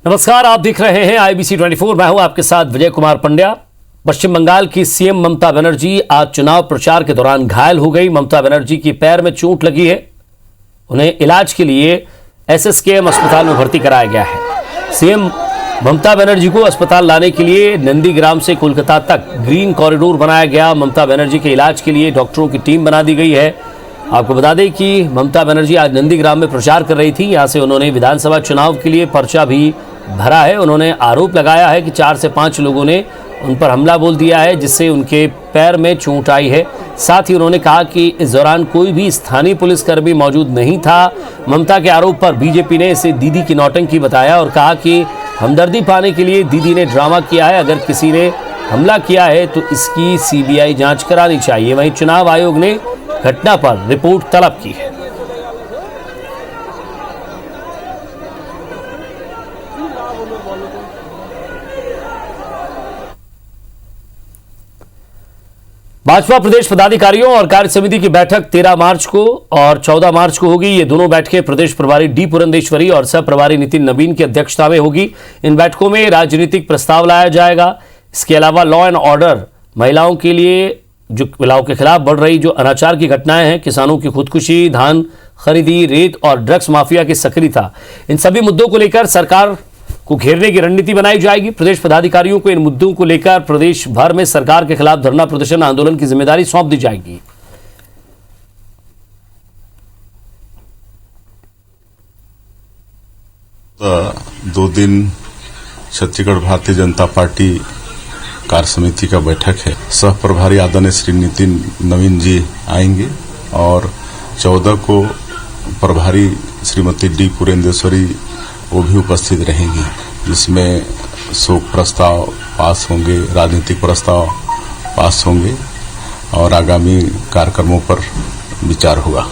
नमस्कार, आप देख रहे हैं IBC 24। मैं हूं आपके साथ विजय कुमार पंड्या। पश्चिम बंगाल की सीएम ममता बनर्जी आज चुनाव प्रचार के दौरान घायल हो गई। ममता बनर्जी की पैर में चोट लगी है, उन्हें इलाज के लिए SSKM अस्पताल में भर्ती कराया गया है। सीएम ममता बनर्जी को अस्पताल लाने के लिए नंदीग्राम से कोलकाता तक ग्रीन कॉरिडोर बनाया गया। ममता बनर्जी के इलाज के लिए डॉक्टरों की टीम बना दी गई है। आपको बता दें कि ममता बनर्जी आज नंदीग्राम में प्रचार कर रही थी। यहां से उन्होंने विधानसभा चुनाव के लिए पर्चा भी भरा है। उन्होंने आरोप लगाया है कि 4 से 5 लोगों ने उन पर हमला बोल दिया है, जिससे उनके पैर में चोट आई है। साथ ही उन्होंने कहा कि इस दौरान कोई भी स्थानीय पुलिसकर्मी मौजूद नहीं था। ममता के आरोप पर बीजेपी ने इसे दीदी की नौटंकी बताया और कहा कि हमदर्दी पाने के लिए दीदी ने ड्रामा किया है। अगर किसी ने हमला किया है तो इसकी CBI जांच करानी चाहिए। वहीं चुनाव आयोग ने घटना पर रिपोर्ट तलब की है। भाजपा प्रदेश पदाधिकारियों और कार्य समिति की बैठक 13 मार्च को और 14 मार्च को होगी। ये दोनों बैठकें प्रदेश प्रभारी डी पुरंदेश्वरी और सह प्रभारी नितिन नवीन की अध्यक्षता में होगी। इन बैठकों में राजनीतिक प्रस्ताव लाया जाएगा। इसके अलावा लॉ एंड ऑर्डर, महिलाओं के लिए जो महिलाओं के खिलाफ बढ़ रही जो अनाचार की घटनाएं हैं, किसानों की खुदकुशी, धान खरीदी, रेत और ड्रग्स माफिया की सक्रियता, इन सभी मुद्दों को लेकर सरकार को घेरने की रणनीति बनाई जाएगी। प्रदेश पदाधिकारियों को इन मुद्दों को लेकर प्रदेश भर में सरकार के खिलाफ धरना प्रदर्शन आंदोलन की जिम्मेदारी सौंप दी जाएगी। दो दिन छत्तीसगढ़ भारतीय जनता पार्टी कार्य समिति का बैठक है। सह प्रभारी आदरणीय श्री नितिन नवीन जी आएंगे और 14 को प्रभारी श्रीमती डी पुरंदेश्वरी वो भी उपस्थित रहेंगी, जिसमें शोक प्रस्ताव पास होंगे, राजनीतिक प्रस्ताव पास होंगे और आगामी कार्यक्रमों पर विचार होगा।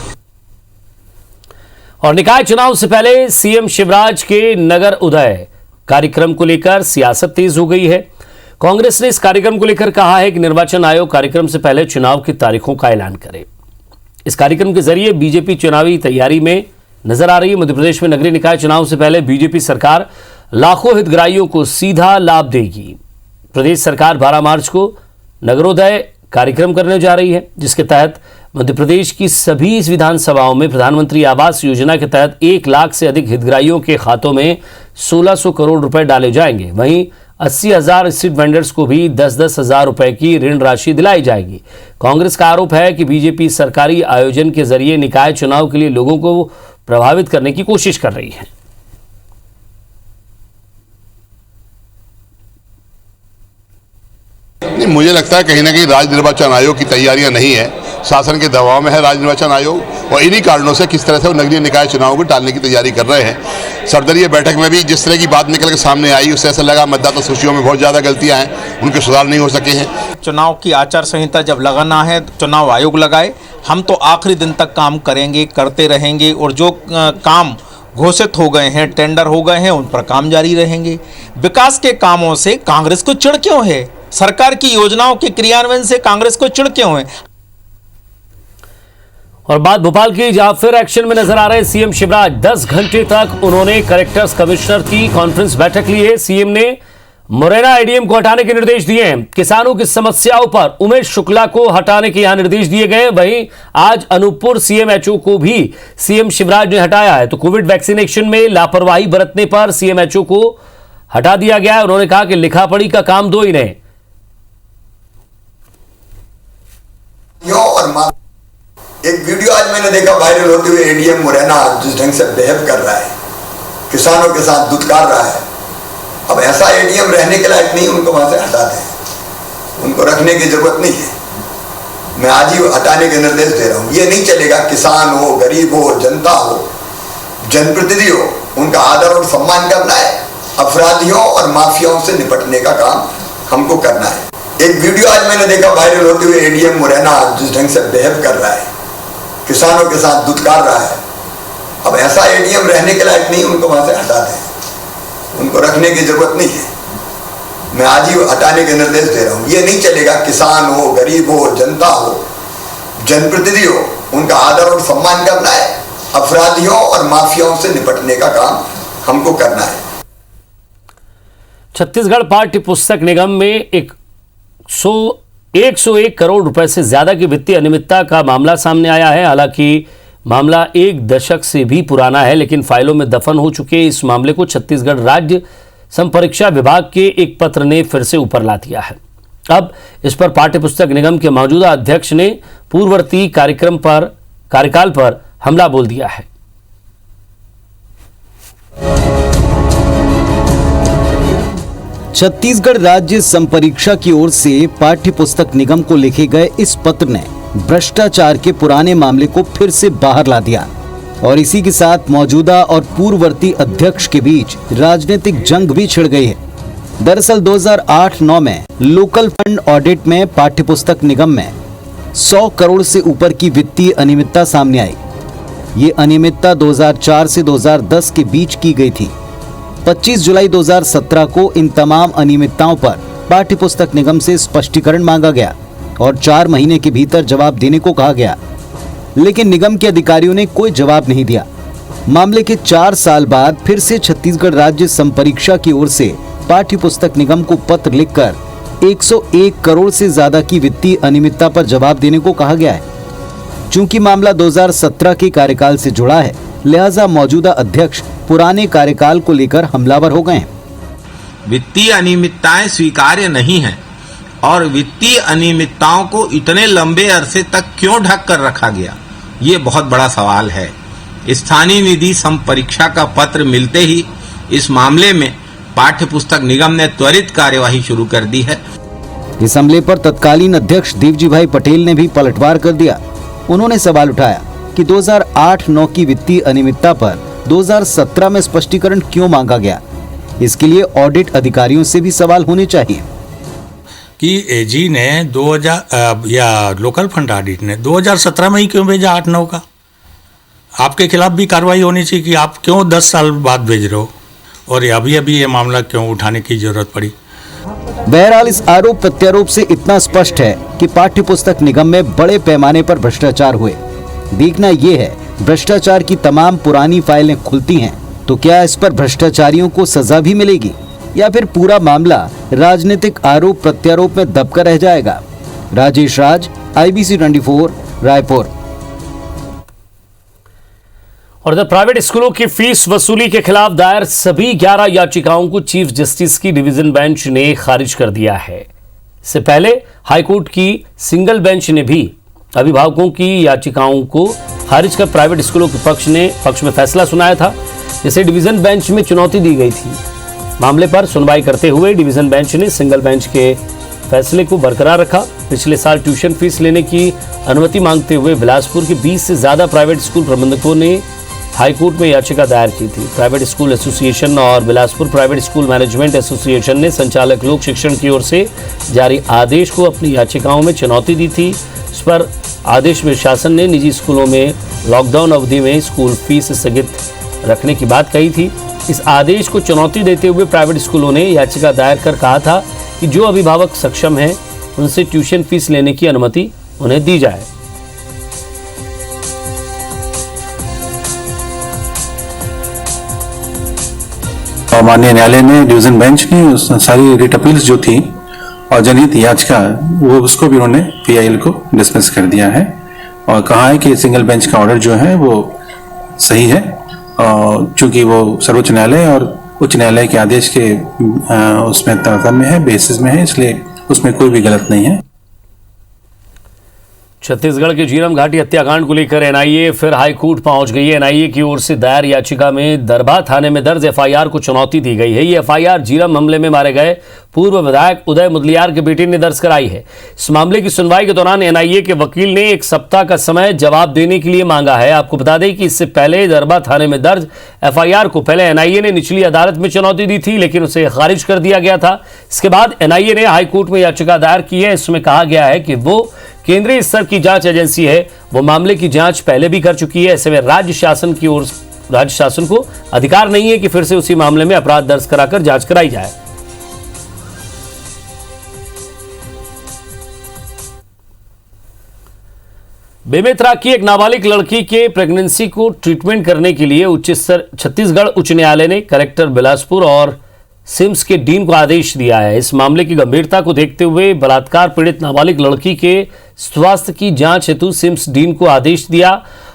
और निकाय चुनाव से पहले सीएम शिवराज के नगर उदय कार्यक्रम को लेकर सियासत तेज हो गई है। कांग्रेस ने इस कार्यक्रम को लेकर कहा है कि निर्वाचन आयोग कार्यक्रम से पहले चुनाव की तारीखों का ऐलान करे। इस कार्यक्रम के जरिए बीजेपी चुनावी तैयारी में नजर आ रही है। मध्य प्रदेश में नगरीय निकाय चुनाव से पहले बीजेपी सरकार लाखों हितग्राहियों को सीधा लाभ देगी। प्रदेश सरकार 12 मार्च को नगरोदय कार्यक्रम करने जा रही है, जिसके तहत मध्य प्रदेश की सभी विधानसभाओं में प्रधानमंत्री आवास योजना के तहत 1 लाख से अधिक हितग्राहियों के खातों में 1600 करोड़ रुपए डाले जाएंगे। वहीं 80,000 स्ट्रीट वेंडर्स को भी 10-10 हजार रुपए की ऋण राशि दिलाई जाएगी। कांग्रेस का आरोप है कि बीजेपी सरकारी आयोजन के जरिए निकाय चुनाव के लिए लोगों को प्रभावित करने की कोशिश कर रही है। नहीं, मुझे लगता है कहीं ना कहीं राज्य निर्वाचन आयोग की तैयारियां नहीं है, शासन के दबाव में है राज्य निर्वाचन आयोग, और इन्हीं कारणों से किस तरह से वो नगरीय निकाय चुनाव को टालने की तैयारी कर रहे हैं। सर्वदलीय बैठक में भी जिस तरह की बात निकल के सामने आई, उससे ऐसा लगा मतदाता सूचियों में बहुत ज़्यादा गलतियां हैं, उनके सुधार नहीं हो सके हैं। चुनाव की आचार संहिता जब लगाना है, चुनाव आयोग लगाए। हम तो आखिरी दिन तक काम करेंगे, करते रहेंगे, और जो काम घोषित हो गए हैं, टेंडर हो गए हैं, उन पर काम जारी रहेंगे। विकास के कामों से कांग्रेस को चिढ़ क्यों है? सरकार की योजनाओं के क्रियान्वयन से कांग्रेस को चिढ़ क्यों है? और बात भोपाल की, जहां फिर एक्शन में नजर आ रहे सीएम शिवराज। 10 घंटे तक उन्होंने कलेक्टर्स कमिश्नर की कॉन्फ्रेंस बैठक ली है। सीएम ने मुरैना ADM को हटाने के निर्देश दिए हैं। किसानों की समस्याओं पर उमेश शुक्ला को हटाने के यहां निर्देश दिए गए। वहीं आज अनूपपुर CMHO को भी सीएम शिवराज ने हटाया है। तो कोविड वैक्सीनेशन में लापरवाही बरतने पर CMHO को हटा दिया गया है। उन्होंने कहा कि लिखा पढ़ी का काम दो इन्हें। एक वीडियो आज मैंने देखा वायरल होते हुए, ADM मुरैना जिस ढंग से बिहेव कर रहा है, किसानों के साथ दुत्कार रहा है। अब ऐसा ADM रहने के लायक नहीं, उनको वहां से हटा दें, उनको रखने की जरूरत नहीं है। मैं आज ही हटाने के निर्देश दे रहा हूं। ये नहीं चलेगा, किसान हो, गरीब हो, जनता हो, जनप्रतिनिधि हो, उनका आदर और सम्मान करना है। अपराधियों और माफियाओं से निपटने का काम हमको करना है। एक वीडियो आज मैंने देखा वायरल होते हुए, ADM मुरैना जिस ढंग से बिहेव कर रहा है, किसानों के साथ दुत्कार रहा है। अब ऐसा ADM रहने के लायक नहीं, उनको वहां से हटा दें, उनको रखने की जरूरत नहीं है। मैं आज ही हटाने के निर्देश दे रहा हूं। ये नहीं चलेगा, किसान हो, गरीब हो, जनता हो, जनप्रतिनिधि हो, उनका आदर और सम्मान करना है। अपराधियों और माफियाओं से निपटने का काम हमको करना है। छत्तीसगढ़ पाठ्य पुस्तक निगम में 101 करोड़ रुपए से ज्यादा की वित्तीय अनियमितता का मामला सामने आया है। हालांकि मामला 1 दशक से भी पुराना है, लेकिन फाइलों में दफन हो चुके इस मामले को छत्तीसगढ़ राज्य संपरीक्षा विभाग के एक पत्र ने फिर से ऊपर ला दिया है। अब इस पर पाठ्य पुस्तक निगम के मौजूदा अध्यक्ष ने पूर्ववर्ती कार्यकाल पर हमला बोल दिया है। छत्तीसगढ़ राज्य संपरीक्षा की ओर से पाठ्य पुस्तक निगम को लिखे गए इस पत्र ने भ्रष्टाचार के पुराने मामले को फिर से बाहर ला दिया और इसी के साथ मौजूदा और पूर्ववर्ती अध्यक्ष के बीच राजनीतिक जंग भी छिड़ गई है। दरअसल 2008-9 में लोकल फंड ऑडिट में पाठ्य पुस्तक निगम में 100 करोड़ से ऊपर की वित्तीय अनियमितता सामने आई। ये अनियमितता 2004 से 2010 के बीच की गई थी। 25 जुलाई 2017 को इन तमाम अनियमितताओं पर पाठ्य पुस्तक निगम से स्पष्टीकरण मांगा गया और 4 महीने के भीतर जवाब देने को कहा गया, लेकिन निगम के अधिकारियों ने कोई जवाब नहीं दिया। मामले के 4 साल बाद फिर से छत्तीसगढ़ राज्य संपरीक्षा की ओर से पाठ्य पुस्तक निगम को पत्र लिखकर 101 करोड़ से ज्यादा की वित्तीय अनियमितता पर जवाब देने को कहा गया है। चूंकि मामला 2017 के कार्यकाल से जुड़ा है, लिहाजा मौजूदा अध्यक्ष पुराने कार्यकाल को लेकर हमलावर हो गए हैं। वित्तीय अनियमितताएं स्वीकार्य नहीं हैं और वित्तीय अनियमितताओं को इतने लंबे अरसे तक क्यों ढक कर रखा गया, ये बहुत बड़ा सवाल है। स्थानीय निधि संपरीक्षा का पत्र मिलते ही इस मामले में पाठ्य पुस्तक निगम ने त्वरित कार्यवाही शुरू कर दी है। इस हमले पर तत्कालीन अध्यक्ष देवजी भाई पटेल ने भी पलटवार कर दिया। उन्होंने सवाल उठाया कि 2008-9 की वित्तीय अनियमितता पर 2017 में स्पष्टीकरण क्यों मांगा गया। इसके लिए ऑडिट अधिकारियों से भी सवाल होने चाहिए कि एजी ने 2000 या लोकल फंड ऑडिट ने 2017 में ही क्यों भेजा 8-9 का। आपके खिलाफ भी कार्रवाई होनी चाहिए कि आप क्यों 10 साल बाद भेज रहे हो और अभी ये मामला क्यों उठाने की जरूरत पड़ी। बहरहाल इस आरोप प्रत्यारोप से इतना स्पष्ट है कि पाठ्य पुस्तक निगम में बड़े पैमाने पर भ्रष्टाचार हुए। देखना यह है, भ्रष्टाचार की तमाम पुरानी फाइलें खुलती हैं तो क्या इस पर भ्रष्टाचारियों को सजा भी मिलेगी या फिर पूरा मामला राजनीतिक आरोप प्रत्यारोप में दबकर रह जाएगा। राजेश राज, IBC 24, रायपुर। और इधर प्राइवेट स्कूलों की फीस वसूली के खिलाफ दायर सभी 11 याचिकाओं को चीफ जस्टिस की डिवीजन बेंच ने खारिज कर दिया है। इससे पहले हाईकोर्ट की सिंगल बेंच ने भी अभिभावकों की याचिकाओं को खारिज कर प्राइवेट स्कूलों के पक्ष में फैसला सुनाया था, जिसे डिवीजन बेंच में चुनौती दी गई थी। मामले पर सुनवाई करते हुए डिवीजन बेंच ने सिंगल बेंच के फैसले को बरकरार रखा। पिछले साल ट्यूशन फीस लेने की अनुमति मांगते हुए बिलासपुर के 20 से ज्यादा प्राइवेट स्कूल प्रबंधकों ने हाईकोर्ट में याचिका दायर की थी। प्राइवेट स्कूल एसोसिएशन और Bilaspur private school management association ने संचालक लोक शिक्षण की ओर से जारी आदेश को अपनी याचिकाओं में चुनौती दी थी। इस पर आदेश में शासन ने निजी स्कूलों में लॉकडाउन अवधि में स्कूल फीस स्थगित रखने की बात कही थी। इस आदेश को चुनौती देते हुए प्राइवेट स्कूलों ने याचिका दायर कर कहा था कि जो अभिभावक सक्षम हैं उनसे ट्यूशन फीस लेने की अनुमति उन्हें दी जाए। माननीय न्यायालय ने, डिवीजन बेंच ने सारी रिट अपील्स जो थी और जनहित याचिका वो उसको भी उन्होंने PIL को डिसमिस कर दिया है और कहा है कि सिंगल बेंच का ऑर्डर जो है वो सही है, चूंकि वो सर्वोच्च न्यायालय और उच्च न्यायालय के आदेश के उसमें तारतम्य में है, बेसिस में है, इसलिए उसमें कोई भी गलत नहीं है। छत्तीसगढ़ के झीरम घाटी हत्याकांड को लेकर NIA फिर हाईकोर्ट पहुंच गई है। NIA की ओर से दायर याचिका में दरभा थाने में दर्ज FIR को चुनौती दी गई है। ये FIR झीरम हमले में मारे गए पूर्व विधायक उदय मुदलियार के बेटे ने दर्ज कराई है। इस मामले की सुनवाई के दौरान NIA के वकील ने 1 सप्ताह का समय जवाब देने के लिए मांगा है। आपको बता दें कि इससे पहले दरभा थाने में दर्ज FIR को पहले NIA ने निचली अदालत में चुनौती दी थी, लेकिन उसे खारिज कर दिया गया था। इसके बाद NIA ने हाईकोर्ट में याचिका दायर की है। इसमें कहा गया है कि वो केंद्रीय स्तर की जांच एजेंसी है, वो मामले की जांच पहले भी कर चुकी है। ऐसे में राज्य शासन को अधिकार नहीं है कि फिर से उसी मामले में अपराध दर्ज कराकर जांच कराई जाए। बेमेतरा की एक नाबालिग लड़की के प्रेगनेंसी को ट्रीटमेंट करने के लिए छत्तीसगढ़ उच्च न्यायालय ने कलेक्टर बिलासपुर और सिम्स के डीन को आदेश दिया है। इस मामले की गंभीरता को देखते हुए बलात्कार पीड़ित नाबालिग लड़की के स्वास्थ्य की जांच हेतु सिम्स डीन को आदेश दिया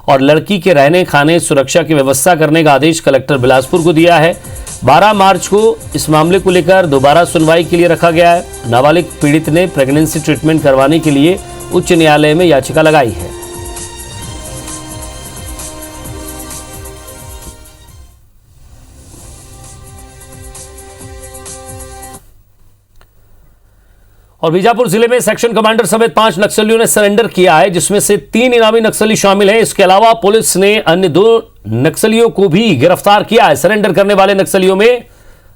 और लड़की के रहने खाने सुरक्षा की व्यवस्था करने का आदेश कलेक्टर बिलासपुर को दिया है। 12 मार्च को इस मामले को लेकर दोबारा सुनवाई के लिए रखा गया है। नाबालिग पीड़ित ने प्रेगनेंसी ट्रीटमेंट करवाने के लिए उच्च न्यायालय में याचिका लगाई है। और बीजापुर जिले में सेक्शन कमांडर समेत 5 नक्सलियों ने सरेंडर किया है, जिसमें से 3 इनामी नक्सली शामिल हैं। इसके अलावा पुलिस ने अन्य 2 नक्सलियों को भी गिरफ्तार किया है। सरेंडर करने वाले नक्सलियों में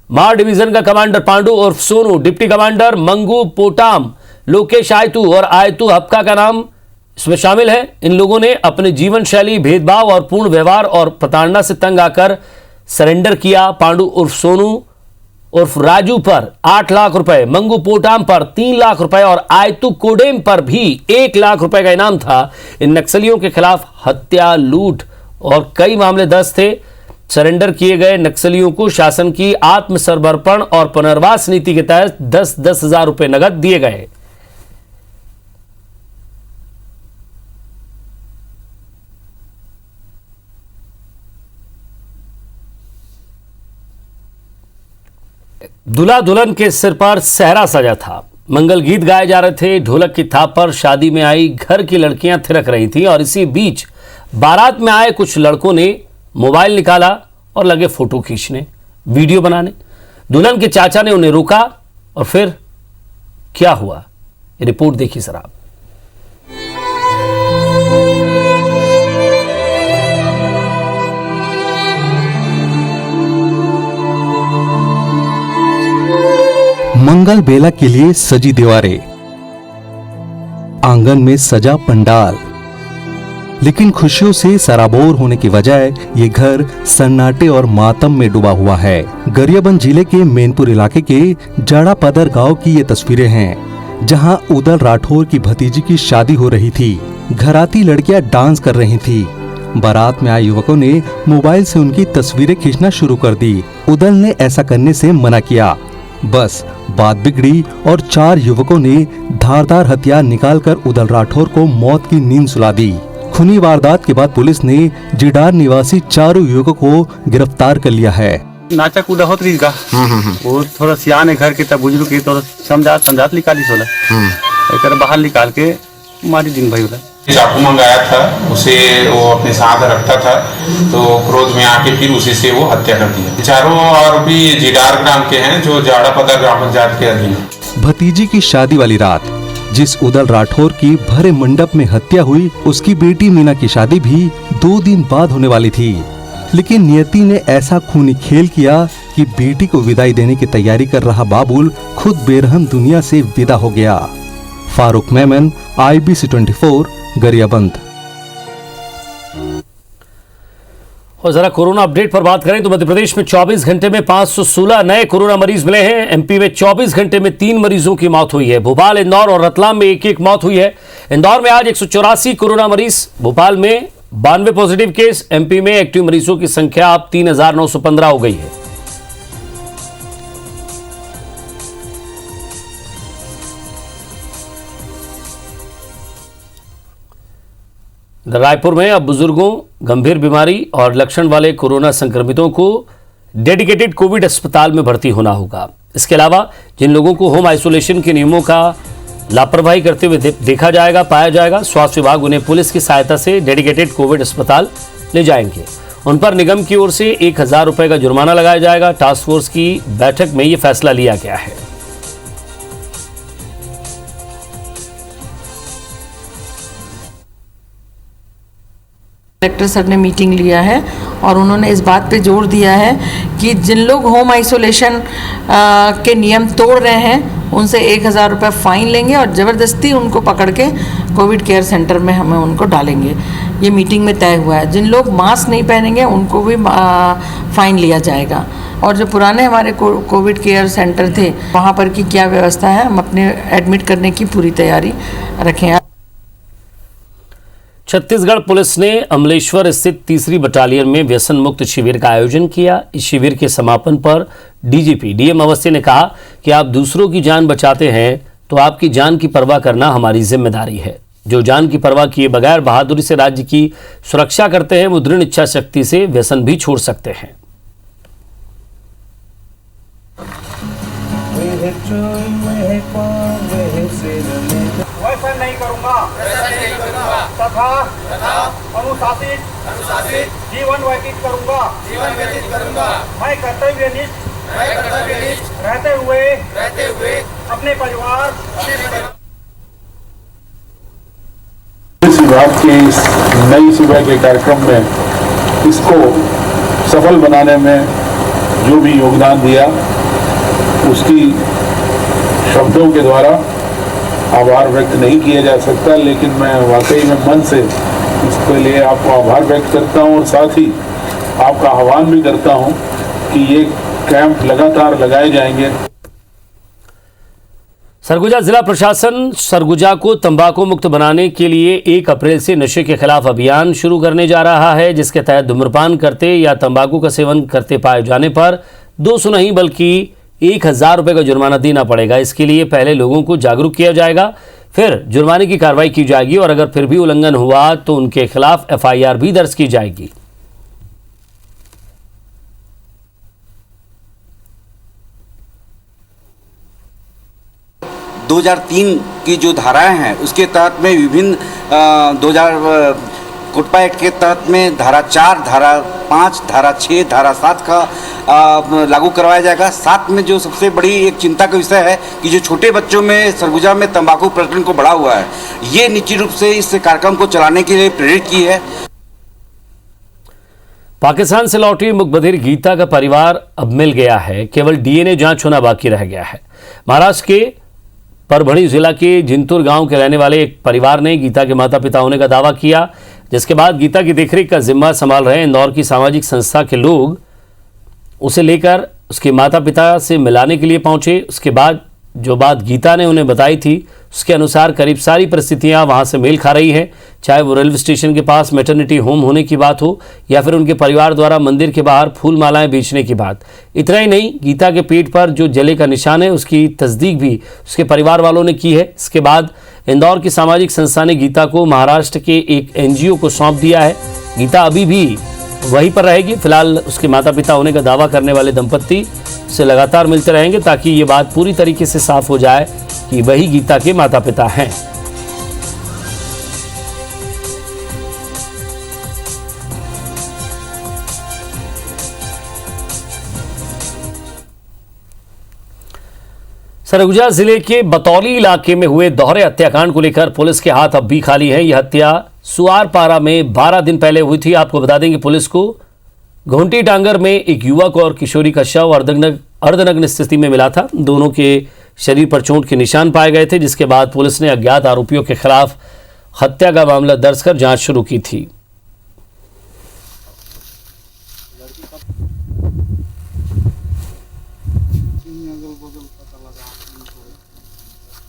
मार डिवीजन का कमांडर पांडु उर्फ सोनू, डिप्टी कमांडर मंगू पोटाम, लोकेश आयतू और आयतू हप्का का नाम इसमें शामिल है। इन लोगों ने अपने जीवन शैली, भेदभाव और पूर्ण व्यवहार और प्रताड़ना से तंग आकर सरेंडर किया। पांडु उर्फ सोनू उर्फ राजू पर 8 लाख रुपए, मंगू पोटाम पर 3 लाख रुपए और आयतू कोडेम पर भी 1 लाख रुपए का इनाम था। इन नक्सलियों के खिलाफ हत्या, लूट और कई मामले दर्ज थे। सरेंडर किए गए नक्सलियों को शासन की आत्मसमर्पण और पुनर्वास नीति के तहत 10-10 हजार रुपए नगद दिए गए। दूल्हा दुल्हन के सिर पर सेहरा सजा था, मंगल गीत गाए जा रहे थे, ढोलक की थाप पर शादी में आई घर की लड़कियां थिरक रही थी और इसी बीच बारात में आए कुछ लड़कों ने मोबाइल निकाला और लगे फोटो खींचने, वीडियो बनाने। दुल्हन के चाचा ने उन्हें रोका और फिर क्या हुआ, ये रिपोर्ट देखिए सर आप। मंगल बेला के लिए सजी दीवारें, आंगन में सजा पंडाल, लेकिन खुशियों से सराबोर होने की वजह ये घर सन्नाटे और मातम में डूबा हुआ है। गरियाबंद जिले के मैनपुर इलाके के जाड़ापदर गांव की ये तस्वीरें हैं, जहां उदल राठौर की भतीजी की शादी हो रही थी। घराती लड़कियां डांस कर रही थी। बारात में आए युवकों ने मोबाइल से उनकी तस्वीरें खींचना शुरू कर दी। उदल ने ऐसा करने से मना किया। बस बात बिगड़ी और 4 युवकों ने धारदार हथियार निकालकर उदल राठौर को मौत की नींद सुला दी। खूनी वारदात के बाद पुलिस ने जिडार निवासी 4 युवकों को गिरफ्तार कर लिया है। नाचा कूदा होत रही का वो थोड़ा सियान है घर के, तब बुजुर्ग के तो समझात निकाली सोला एक बाहर निकाल के मारी दिन भाई होला। चाकू मंगाया था, उसे वो अपने साथ रखता था, तो क्रोध में आके फिर उसी से वो हत्या कर दिया। चारों आरोपी जिडार ग्राम के हैं, जो जाड़ापदर ग्राम पंचायत के अधीन है। भतीजी की शादी वाली रात जिस उदल राठौर की भरे मंडप में हत्या हुई, उसकी बेटी मीना की शादी भी 2 दिन बाद होने वाली थी। लेकिन नियति ने ऐसा खूनी खेल किया कि बेटी को विदाई देने की तैयारी कर रहा बाबुल खुद बेरहम दुनिया से विदा हो गया। फारूक मेमन, IBC 24, गरियाबंद। और जरा कोरोना अपडेट पर बात करें तो मध्य प्रदेश में 24 घंटे में 516 नए कोरोना मरीज मिले हैं। MP में 24 घंटे में 3 मरीजों की मौत हुई है। भोपाल, इंदौर और रतलाम में एक मौत हुई है। इंदौर में आज 184 कोरोना मरीज, भोपाल में 92 पॉजिटिव केस। MP में एक्टिव मरीजों की संख्या अब 3915 हो गई है। रायपुर में अब बुजुर्गों, गंभीर बीमारी और लक्षण वाले कोरोना संक्रमितों को डेडिकेटेड कोविड अस्पताल में भर्ती होना होगा। इसके अलावा जिन लोगों को होम आइसोलेशन के नियमों का लापरवाही करते हुए देखा जाएगा, पाया जाएगा, स्वास्थ्य विभाग उन्हें पुलिस की सहायता से डेडिकेटेड कोविड अस्पताल ले जाएंगे। उन पर निगम की ओर से 1000 रुपये का जुर्माना लगाया जाएगा। टास्क फोर्स की बैठक में ये फैसला लिया गया है। कलेक्टर सर ने मीटिंग लिया है और उन्होंने इस बात पे जोर दिया है कि जिन लोग होम आइसोलेशन के नियम तोड़ रहे हैं उनसे 1000 रुपये फाइन लेंगे और ज़बरदस्ती उनको पकड़ के कोविड केयर सेंटर में हमें उनको डालेंगे। ये मीटिंग में तय हुआ है। जिन लोग मास्क नहीं पहनेंगे उनको भी फाइन लिया जाएगा। और जो पुराने हमारे कोविड केयर सेंटर थे वहाँ पर की क्या व्यवस्था है, हम अपने एडमिट करने की पूरी तैयारी रखें। छत्तीसगढ़ पुलिस ने अमलेश्वर स्थित 3री बटालियन में व्यसन मुक्त शिविर का आयोजन किया। इस शिविर के समापन पर डीजीपी डीएम अवस्थी ने कहा कि आप दूसरों की जान बचाते हैं तो आपकी जान की परवाह करना हमारी जिम्मेदारी है। जो जान की परवाह किए बगैर बहादुरी से राज्य की सुरक्षा करते हैं वो दृढ़ इच्छा शक्ति से व्यसन भी छोड़ सकते हैं। वैसा नहीं करूंगा तथा अनुशासित जीवन व्यतीत करूंगा मैं कर्तव्यनिष्ठ रहते हुए अपने परिवार पुलिस विभाग के इस नई सुबह के कार्यक्रम में इसको सफल बनाने में जो भी योगदान दिया उसकी शब्दों के द्वारा आभार व्यक्त नहीं किया जा सकता, लेकिन मैं वाकई में मन से इसके लिए आपको आभार व्यक्त करता हूं और साथ ही आपका आह्वान भी करता हूं कि ये कैंप लगातार लगाए जाएंगे। सरगुजा जिला प्रशासन सरगुजा को तंबाकू मुक्त बनाने के लिए 1 अप्रैल से नशे के खिलाफ अभियान शुरू करने जा रहा है, जिसके तहत धूम्रपान करते या तंबाकू का सेवन करते पाए जाने पर 200 नहीं बल्कि 1000 रुपये का जुर्माना देना पड़ेगा। इसके लिए पहले लोगों को जागरूक किया जाएगा, फिर जुर्माने की कार्रवाई की जाएगी और अगर फिर भी उल्लंघन हुआ तो उनके खिलाफ FIR भी दर्ज की जाएगी। – 2003 की जो धाराएं हैं उसके तहत में विभिन्न 2000 कोटपा एक्ट के तहत में धारा 4, धारा 5, धारा 6, धारा 7 का लागू करवाया जाएगा। साथ में जो सबसे बड़ी एक चिंता का विषय है कि जो छोटे बच्चों में सरगुजा में तंबाकू प्रचलन को बढ़ा हुआ है, ये निश्चित रूप से इस कार्यक्रम को चलाने के लिए प्रेरित की है। पाकिस्तान से लौटी मुखबधिर गीता का परिवार अब मिल गया है, केवल DNA जांच होना बाकी रह गया है। महाराष्ट्र के परभणी जिला के जिंतूर गांव के रहने वाले एक परिवार ने गीता के माता पिता होने का दावा किया, जिसके बाद गीता की देखरेख का जिम्मा संभाल रहे इंदौर की सामाजिक संस्था के लोग उसे लेकर उसके माता पिता से मिलाने के लिए पहुंचे। उसके बाद जो बात गीता ने उन्हें बताई थी उसके अनुसार करीब सारी परिस्थितियां वहां से मेल खा रही हैं, चाहे वो रेलवे स्टेशन के पास मैटरनिटी होम होने की बात हो या फिर उनके परिवार द्वारा मंदिर के बाहर फूल मालाएं बेचने की बात। इतना ही नहीं, गीता के पेट पर जो जले का निशान है उसकी तस्दीक भी उसके परिवार वालों ने की है। इसके बाद इंदौर की सामाजिक संस्था ने गीता को महाराष्ट्र के एक NGO को सौंप दिया है। गीता अभी भी वहीं पर रहेगी। फिलहाल उसके माता पिता होने का दावा करने वाले दंपत्ति से लगातार मिलते रहेंगे ताकि ये बात पूरी तरीके से साफ हो जाए कि वही गीता के माता पिता हैं। सरगुजा जिले के बतौली इलाके में हुए दोहरे हत्याकांड को लेकर पुलिस के हाथ अब भी खाली हैं। यह हत्या सुआरपारा में 12 दिन पहले हुई थी। आपको बता दें कि पुलिस को घोंटी टांगर में एक युवक और किशोरी का शव अर्धनग्न स्थिति में मिला था। दोनों के शरीर पर चोट के निशान पाए गए थे, जिसके बाद पुलिस ने अज्ञात आरोपियों के खिलाफ हत्या का मामला दर्ज कर जांच शुरू की थी।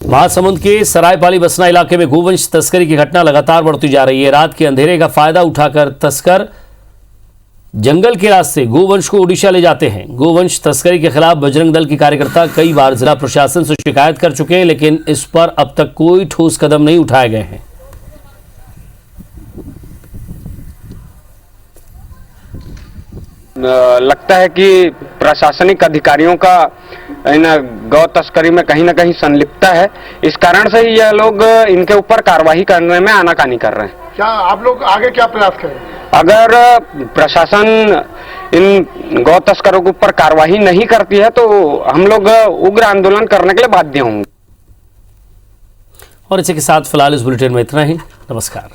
महासमुंद के सरायपाली बसना इलाके में गोवंश तस्करी की घटना लगातार बढ़ती जा रही है। रात के अंधेरे का फायदा उठाकर तस्कर जंगल के रास्ते गोवंश को उड़ीसा ले जाते हैं। गोवंश तस्करी के खिलाफ बजरंग दल के कार्यकर्ता कई बार जिला प्रशासन से शिकायत कर चुके हैं, लेकिन इस पर अब तक कोई ठोस कदम नहीं उठाए गए हैं। लगता है कि प्रशासनिक अधिकारियों का इन गौ तस्करी में कहीं ना कहीं संलिप्तता है। इस कारण से यह लोग इनके ऊपर कार्रवाई करने में आनाकानी कर रहे हैं। क्या आप लोग आगे क्या प्रयास करें? अगर प्रशासन इन गौ तस्करों के ऊपर कार्रवाई नहीं करती है तो हम लोग उग्र आंदोलन करने के लिए बाध्य होंगे। और इसी के साथ फिलहाल इस बुलेटिन में इतना ही। नमस्कार।